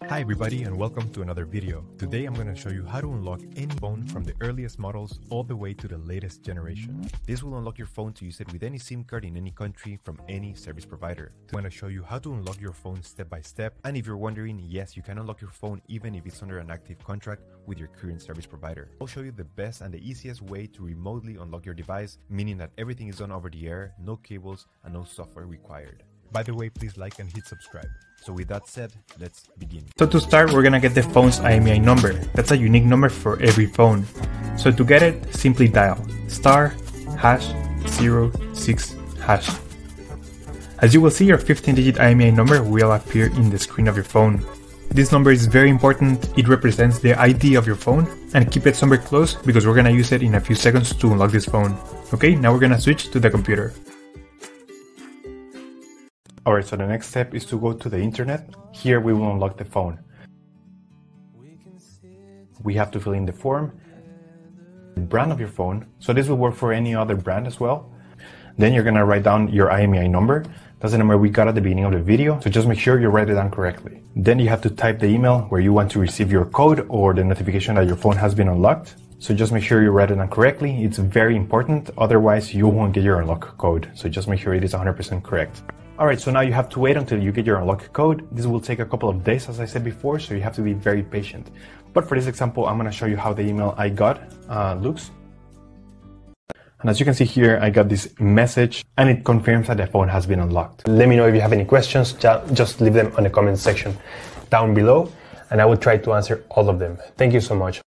Hi everybody and welcome to another video. Today I'm going to show you how to unlock any phone from the earliest models all the way to the latest generation. This will unlock your phone to use it with any SIM card in any country from any service provider. I'm going to show you how to unlock your phone step by step, and if you're wondering, yes, you can unlock your phone even if it's under an active contract with your current service provider. I'll show you the best and the easiest way to remotely unlock your device, meaning that everything is done over the air, no cables and no software required. By the way, please like and hit subscribe. So with that said, let's begin. So to start, we're gonna get the phone's IMEI number. That's a unique number for every phone. So to get it, simply dial *#06#. As you will see, your 15-digit IMEI number will appear in the screen of your phone. This number is very important. It represents the ID of your phone, and keep it somewhere close because we're gonna use it in a few seconds to unlock this phone. Okay, now we're gonna switch to the computer. Alright, so the next step is to go to the internet. Here we will unlock the phone. We have to fill in the form, the brand of your phone. So this will work for any other brand as well. Then you're gonna write down your IMEI number. That's the number we got at the beginning of the video. So just make sure you write it down correctly. Then you have to type the email where you want to receive your code or the notification that your phone has been unlocked. So just make sure you write it down correctly. It's very important. Otherwise you won't get your unlock code. So just make sure it is 100% correct. Alright, so now you have to wait until you get your unlock code. This will take a couple of days, as I said before, so you have to be very patient. But for this example, I'm going to show you how the email I got looks. And as you can see here, I got this message and it confirms that the phone has been unlocked. Let me know if you have any questions, just leave them on the comment section down below and I will try to answer all of them. Thank you so much.